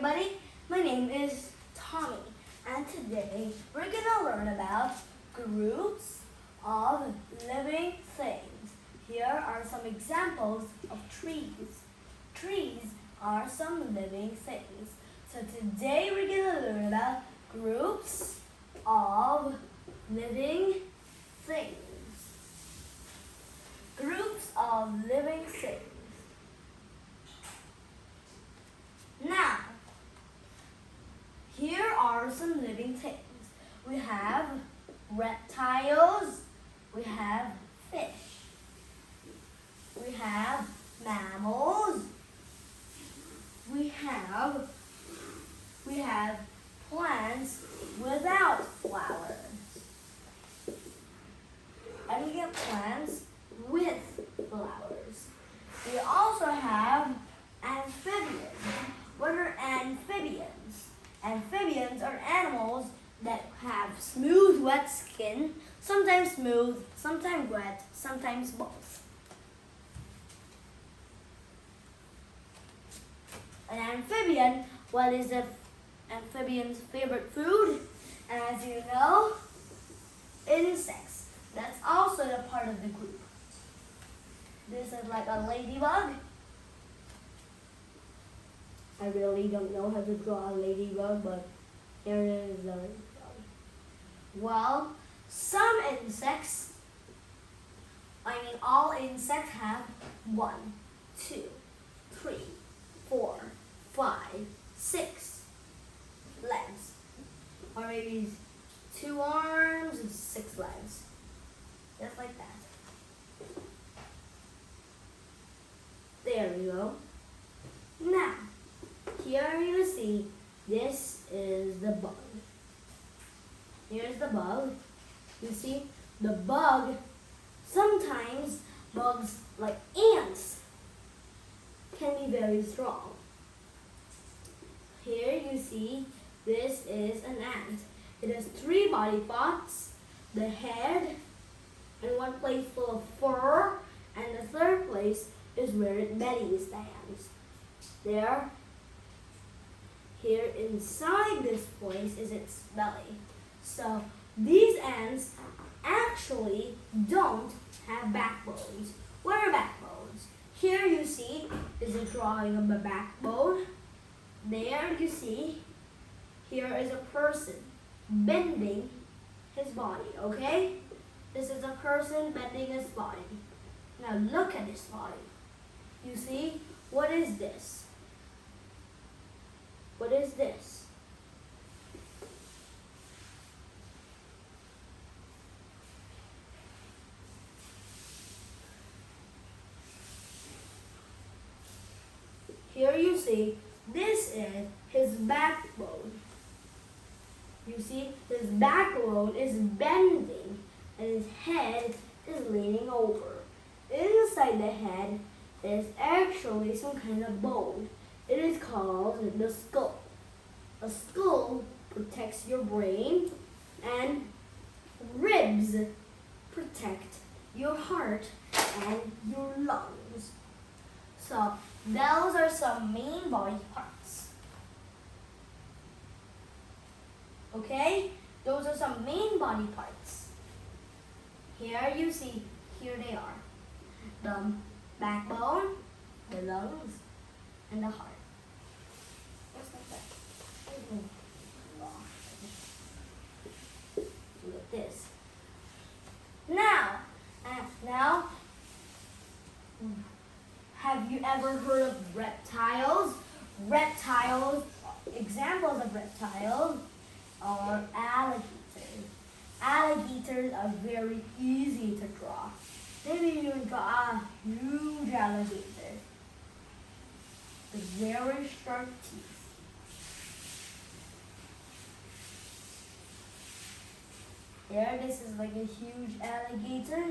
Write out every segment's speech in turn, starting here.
everybody, my name is Tommy, and today we're gonna learn about groups of living things. Here are some examples of trees. Trees are some living things. So today we're gonna learn about groups of living things. Groups of living things. Now, here are some living things. We have reptiles, we have fish, we have mammals, we have plants without flowers, and we get plants with flowers. We also have amphibians. What are amphibians? Amphibians are animals that have smooth, wet skin, sometimes smooth, sometimes wet, sometimes both. An amphibian, what is the amphibian's favorite food? And as you know, insects. That's also a part of the group. This is like a ladybug. I really don't know how to draw a ladybug, but there is a ladybug. Well, some insects, all insects have 1, 2, 3, 4, 5, 6 legs. Or maybe 2 arms and 6 legs. Just like that. There we go. Now, here you see, this is the bug. Here's the bug. You see, the bug, sometimes bugs like ants can be very strong. Here you see, this is an ant. It has 3 body parts, the head, and 1 place full of fur, and the 3rd place is where its belly stands. There. Here inside this place is its belly. So these ants actually don't have backbones. What are backbones? Here you see is a drawing of a backbone. There you see, here is a person bending his body, okay? This is a person bending his body. Now look at his body. You see, what is this? What is this? Here you see, this is his backbone. You see, his backbone is bending and his head is leaning over. Inside the head is actually some kind of bone. It is called the skull. A skull protects your brain, and ribs protect your heart and your lungs. So those are some main body parts. Okay? Those are some main body parts. Here you see, here they are. The backbone, the lungs, and the heart. Just like that. Look at this. Now, have you ever heard of reptiles? Reptiles, examples of reptiles are alligators. Alligators are very easy to draw. Maybe you can draw a huge alligator with very sharp teeth. There, this is like a huge alligator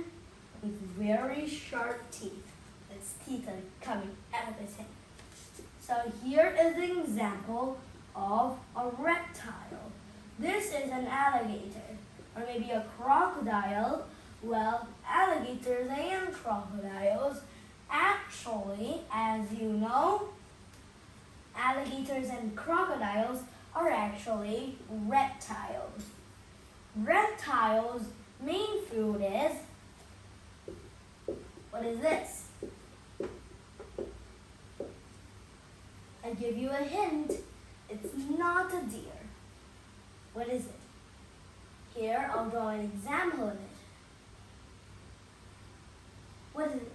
with very sharp teeth. Its teeth are coming out of its head. So here is an example of a reptile. This is an alligator, or maybe a crocodile. Well, alligators and crocodiles actually, as you know, alligators and crocodiles are actually reptiles. Reptiles' main food is, what is this? I give you a hint. It's not a deer. What is it? Here, I'll draw an example of it. What is it?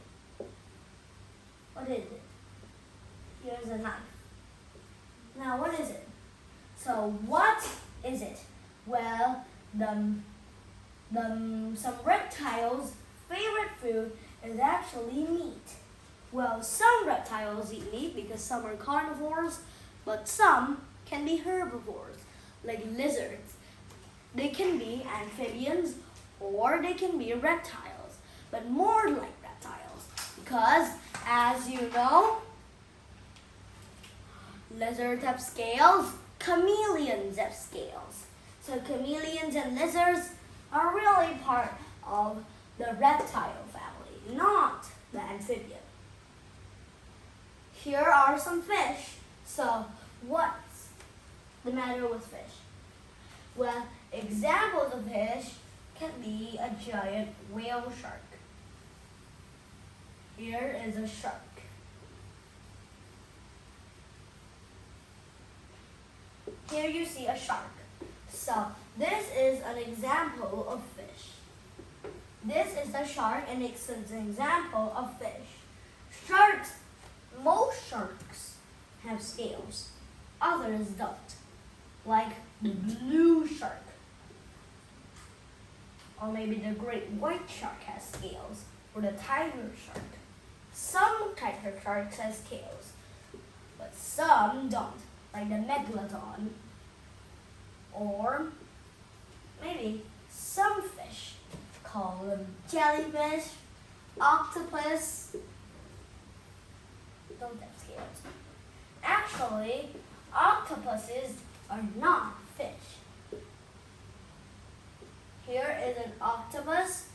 What is it? Here's a knife. Now, what is it? So, what is it? Well, some reptiles' favorite food is actually meat. Well, some reptiles eat meat because some are carnivores, but some can be herbivores, like lizards. They can be amphibians or they can be reptiles, but more like reptiles because, as you know, lizards have scales, chameleons have scales. So chameleons and lizards are really part of the reptile family, not the amphibian. Here are some fish. So what's the matter with fish? Well, examples of fish can be a giant whale shark. Here is a shark. Here you see a shark. So this is an example of fish. This is a shark and it's an example of fish. Sharks, most sharks have scales. Others don't. Like the blue shark. Or maybe the great white shark has scales. Or the tiger shark. Some tiger sharks have scales. But some don't. Like the megalodon. Or maybe some fish, call them jellyfish, octopus, don't have scales. Actually, octopuses are not fish. Here is an octopus.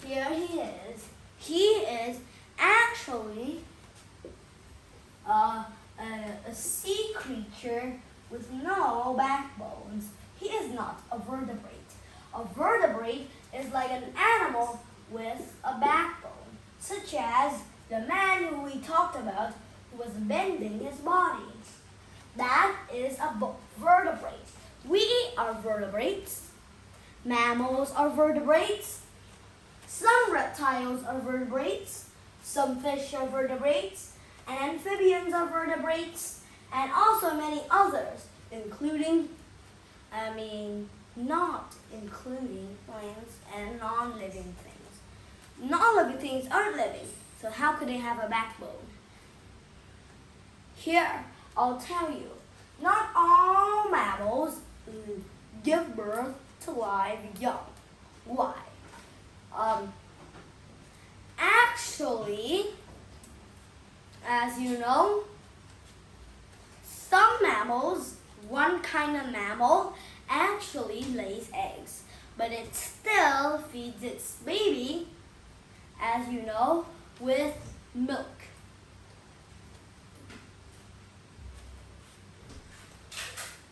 Here he is. He is actually a sea creature with no backbones. He is not a vertebrate. A vertebrate is like an animal with a backbone, such as the man who we talked about who was bending his body. That is a vertebrate. We are vertebrates. Mammals are vertebrates. Some reptiles are vertebrates. Some fish are vertebrates. And amphibians are vertebrates. And also many others, not including plants and non-living things. Non-living things aren't living, so how could they have a backbone? Here, I'll tell you, not all mammals give birth to live young. Why? Actually, as you know, some mammals, one kind of mammal, actually lays eggs, but it still feeds its baby, as you know, with milk.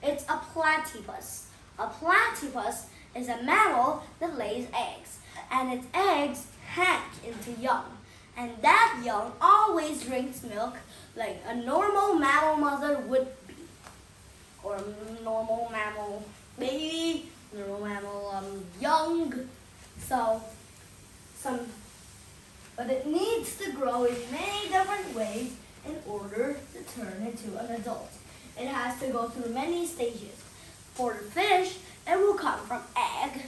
It's a platypus. A platypus is a mammal that lays eggs, and its eggs hatch into young. And that young always drinks milk like a normal mammal mother would be. Or a normal mammal baby, normal mammal young. But it needs to grow in many different ways in order to turn into an adult. It has to go through many stages. For the fish, it will come from egg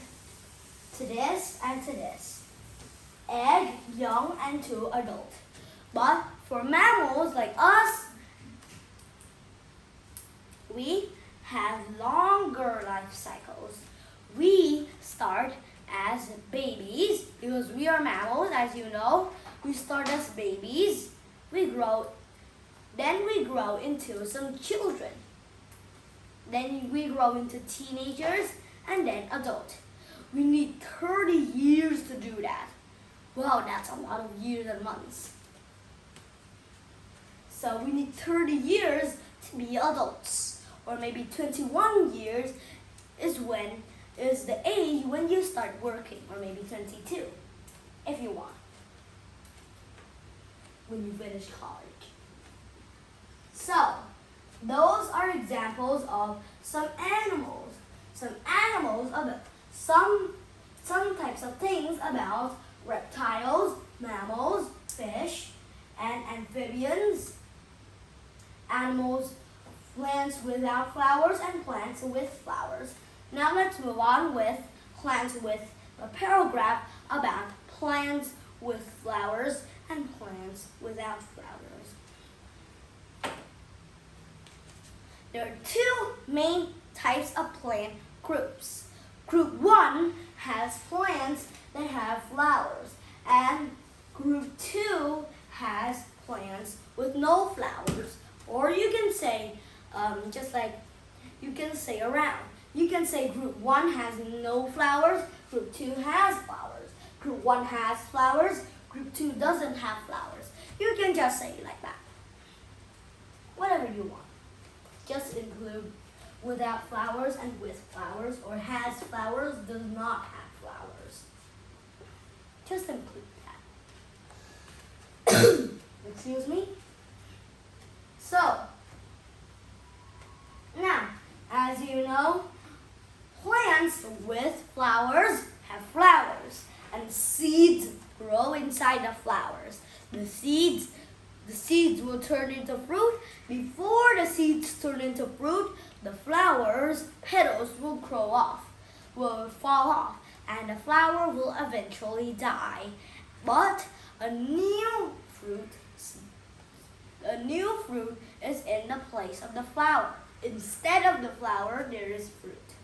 to this and to this. Egg, young, and to adult. But for mammals like us, we have longer life cycles. We start as babies because we are mammals, as you know. We start as babies. Then we grow into some children. Then we grow into teenagers and then adult. We need 30 years to do that. Wow, that's a lot of years and months. So we need 30 years to be adults. Or maybe 21 years is the age when you start working. Or maybe 22, if you want, when you finish college. So, those are examples of some animals. Some types of things about reptiles, mammals, fish, and amphibians, animals, plants without flowers, and plants with flowers. Now let's move on with plants with a paragraph about plants with flowers and plants without flowers. There are two main types of plant groups. Group 1 has plants that have flowers, and Group 2 has plants with no flowers. Or you can say, just like you can say around. You can say Group 1 has no flowers, Group 2 has flowers. Group 1 has flowers, Group 2 doesn't have flowers. You can just say it like that. Whatever you want. Just include without flowers and with flowers, or has flowers, does not have flowers. Just include that. Excuse me? So, now, as you know, plants with flowers have flowers, and seeds grow inside the flowers. The seeds will turn into fruit. Before the seeds turn into fruit, the flowers' petals will fall off, and the flower will eventually die. But a new fruit is in the place of the flower. Instead of the flower, there is fruit.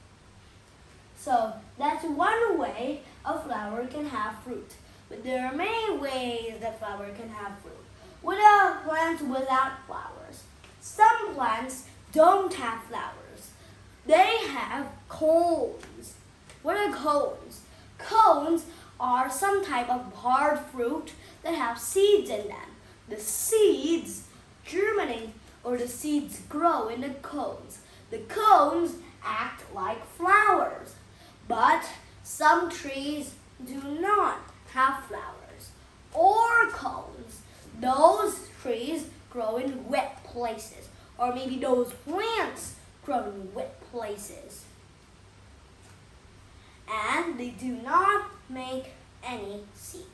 So that's one way a flower can have fruit. But there are many ways that flower can have fruit. With a plant without flowers. Some plants don't have flowers. They have cones. What are cones? Cones are some type of hard fruit that have seeds in them. The seeds germinate, or the seeds grow in the cones. The cones act like flowers. But some trees do not have flowers or cones. Those trees grow in wet places, or maybe those plants grow in wet places. And they do not make any seeds.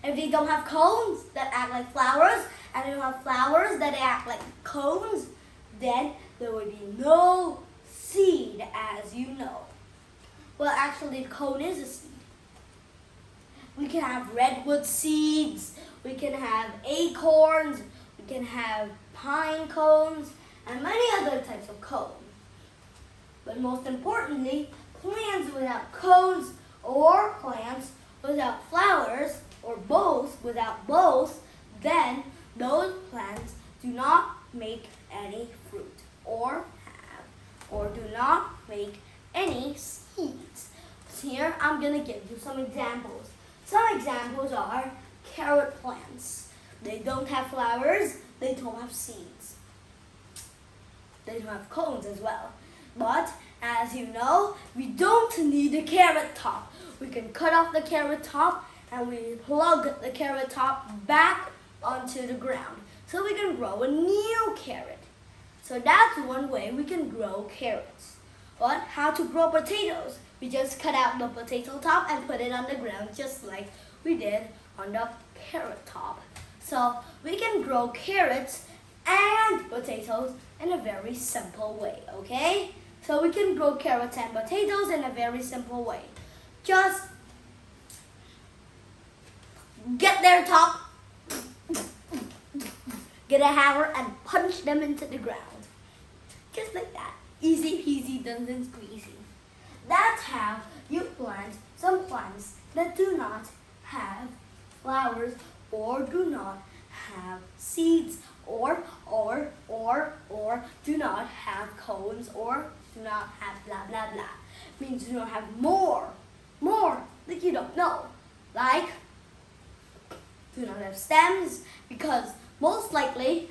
If they don't have cones that act like flowers, and they don't have flowers that act like cones, then there will be no seed, as you know. Well, actually, the cone is a seed. We can have redwood seeds, we can have acorns, we can have pine cones, and many other types of cones. But most importantly, plants without cones or plants without flowers, or both without both, then those plants do not make any fruit or do not make any seeds. Here I'm going to give you some examples. Some examples are carrot plants. They don't have flowers, they don't have seeds. They don't have cones as well. But as you know, we don't need a carrot top. We can cut off the carrot top and we plug the carrot top back onto the ground so we can grow a new carrot. So that's one way we can grow carrots. But how to grow potatoes? We just cut out the potato top and put it on the ground just like we did on the carrot top. So we can grow carrots and potatoes in a very simple way, okay? So we can grow carrots and potatoes in a very simple way. Just get their top, get a hammer and punch them into the ground. Just like that. Easy peasy, lemon squeezy. That's how you plant some plants that do not have flowers or do not have seeds or do not have cones or do not have blah blah blah. Means do not have more that you don't know. Like do not have stems, because most likely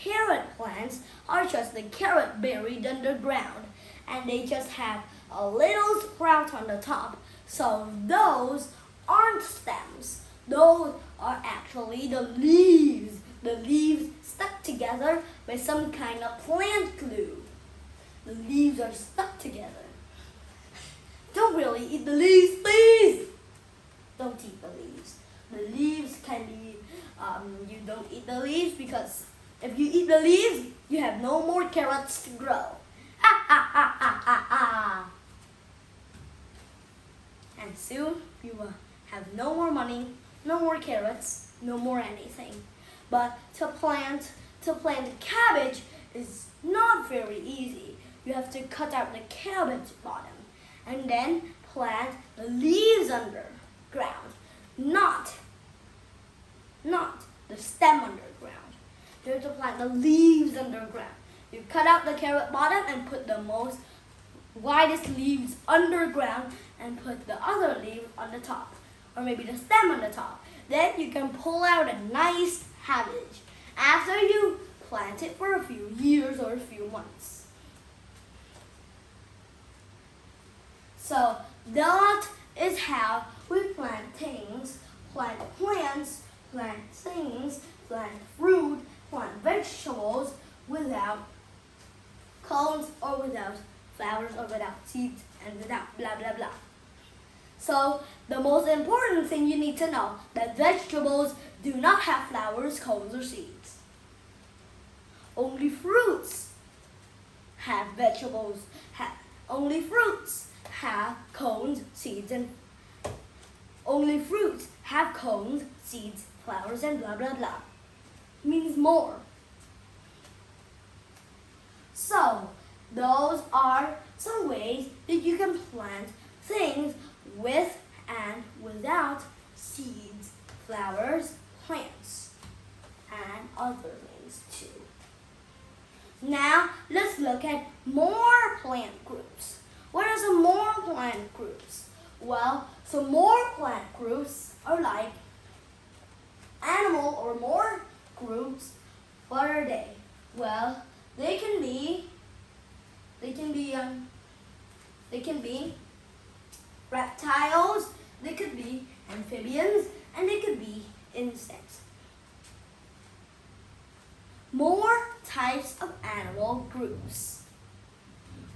carrot plants are just the carrot buried underground, and they just have a little sprout on the top. So those aren't stems. Those are actually the leaves. The leaves stuck together by some kind of plant glue. The leaves are stuck together. Don't really eat the leaves, please. Don't eat the leaves. The leaves can be, you don't eat the leaves because if you eat the leaves, you have no more carrots to grow. Ha ha ha ha ha ha. And soon you will have no more money, no more carrots, no more anything. But to plant cabbage is not very easy. You have to cut out the cabbage bottom and then plant the leaves underground, not the stem underground. You have to plant the leaves underground. You cut out the carrot bottom and put the most widest leaves underground and put the other leaf on the top, or maybe the stem on the top. Then you can pull out a nice cabbage after you plant it for a few years or a few months. So that is how we plant things, plant plants, plant things, plant fruit, plant vegetables without cones or without flowers or without seeds and without blah blah blah. So the most important thing you need to know that vegetables do not have flowers, cones, or seeds. Only fruits have vegetables. Only fruits have cones, seeds, and only fruits have cones, seeds, flowers, and blah blah blah. Means more. So those are some ways that you can plant things with and without seeds, flowers, plants, and other things too. Now let's look at more plant groups. What are some more plant groups? Well, some more plant groups are like animal or more groups. What are they? Well, they can be reptiles, they could be amphibians, and they could be insects. More types of animal groups.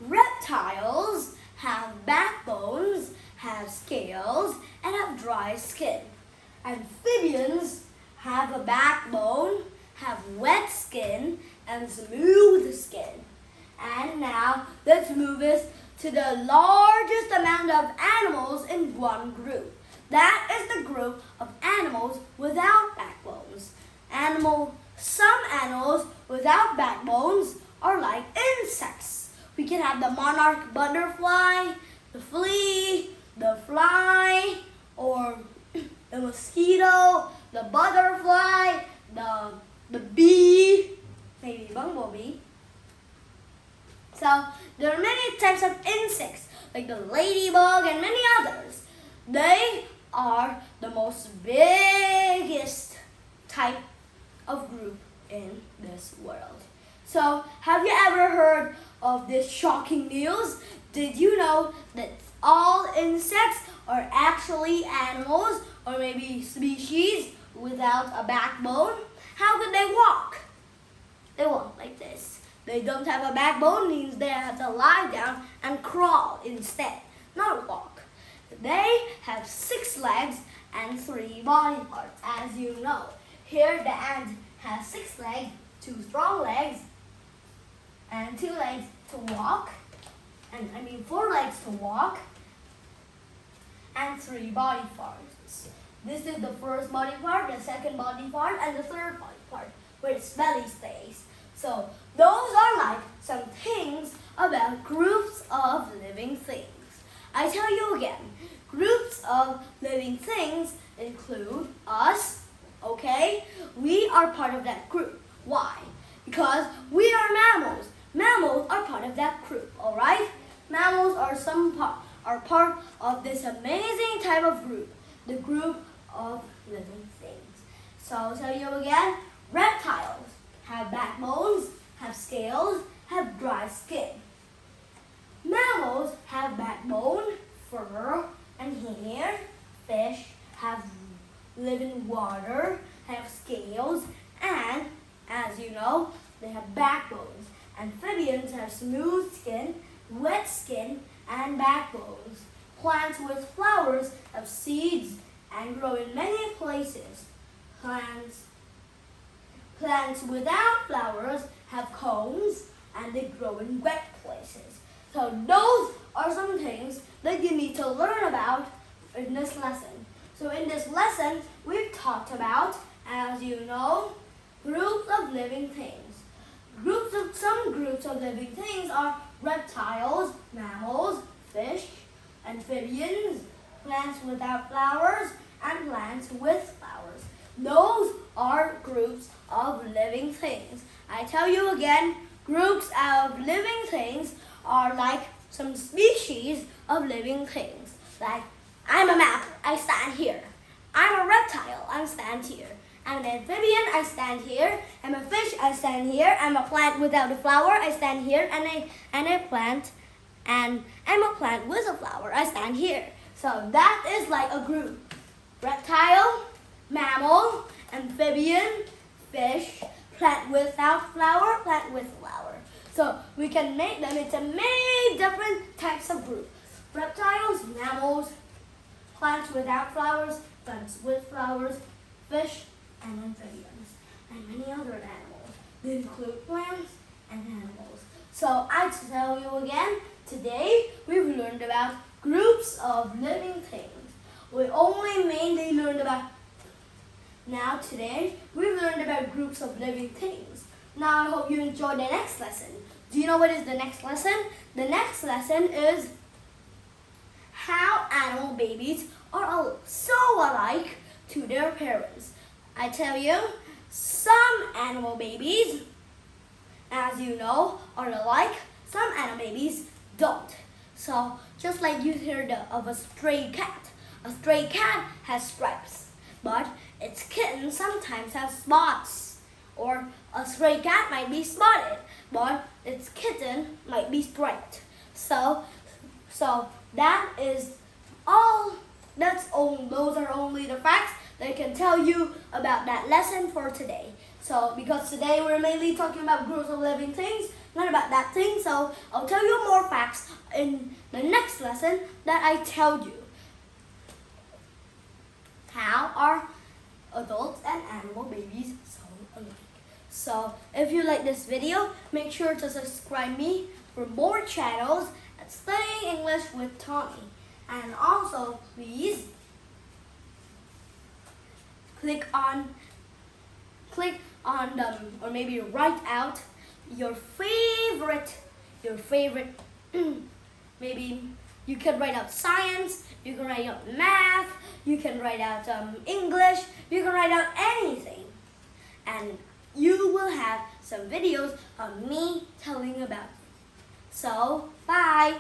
Reptiles have backbones, have scales, and have dry skin. Amphibians have a backbone, have wet skin, and smooth skin. And now let's move us to the largest amount of animals in one group. That is the group of animals without backbones. Some animals without backbones are like insects. We can have the monarch butterfly, the flea, the fly, or the mosquito, the butterfly, the bee, maybe bumblebee. So there are many types of insects, like the ladybug and many others. They are the most biggest type of group in this world. So have you ever heard of this shocking news? Did you know that all insects are actually animals or maybe species without a backbone? How could they walk? They walk like this. They don't have a backbone means they have to lie down and crawl instead, not walk. They have 6 legs and 3 body parts, as you know. Here the ant has 6 legs, 2 strong legs, and 2 legs to walk, 4 legs to walk, and 3 body parts. This is the first body part, the second body part, and the third body part, where its belly stays. So those are like some things about groups of living things. I tell you again, groups of living things include us, okay? We are part of that group. Why? Because we are mammals. Mammals are part of that group, all right? Mammals are part of this amazing type of group, the group of living things. So I'll tell you again, reptiles have backbones, have scales, have dry skin. Mammals have backbone, fur, and hair. Fish have live in water, have scales, and as you know, they have backbones. Amphibians have smooth skin, wet skin, and backbones. Plants with flowers have seeds and grow in many places. Plants without flowers have cones and they grow in wet places. So those are some things that you need to learn about in this lesson. So in this lesson, we've talked about, as you know, groups of living things. Some groups of living things are reptiles, mammals, fish, amphibians, plants without flowers, and plants with flowers. Those are groups of living things. I tell you again, groups of living things are like some species of living things. Like, I'm a mammal, I stand here. I'm a reptile, I stand here. I'm an amphibian, I stand here. I'm a fish, I stand here. I'm a plant without a flower, I stand here. And I'm a plant with a flower, I stand here. So that is like a group. Reptile, mammal, amphibian, fish, plant without flower, plant with flower. So we can make them into many different types of groups. Reptiles, mammals, plants without flowers, plants with flowers, fish, and amphibians, and many other animals. They include plants and animals. So I tell you again, today we've learned about groups of living things. We only mainly learned about, now today we've learned about groups of living things. Now I hope you enjoyed the next lesson. Do you know what is the next lesson? The next lesson is how animal babies are so alike to their parents. I tell you, some animal babies, as you know, are alike. Some animal babies don't. So just like you heard of a stray cat. A stray cat has stripes, but its kitten sometimes has spots. Or a stray cat might be spotted, but its kitten might be striped. So that is all. Those are only the facts that I can tell you about that lesson for today. So because today we're mainly talking about groups of living things, not about that thing. So I'll tell you more facts in the next lesson that I tell you. How are adults and animal babies so alike? So if you like this video, make sure to subscribe me for more channels at Studying English with Tommy. And also, please click on or maybe write out your favorite maybe you can write out science, you can write out math, you can write out English, you can write out anything, and you will have some videos of me telling about it. So bye.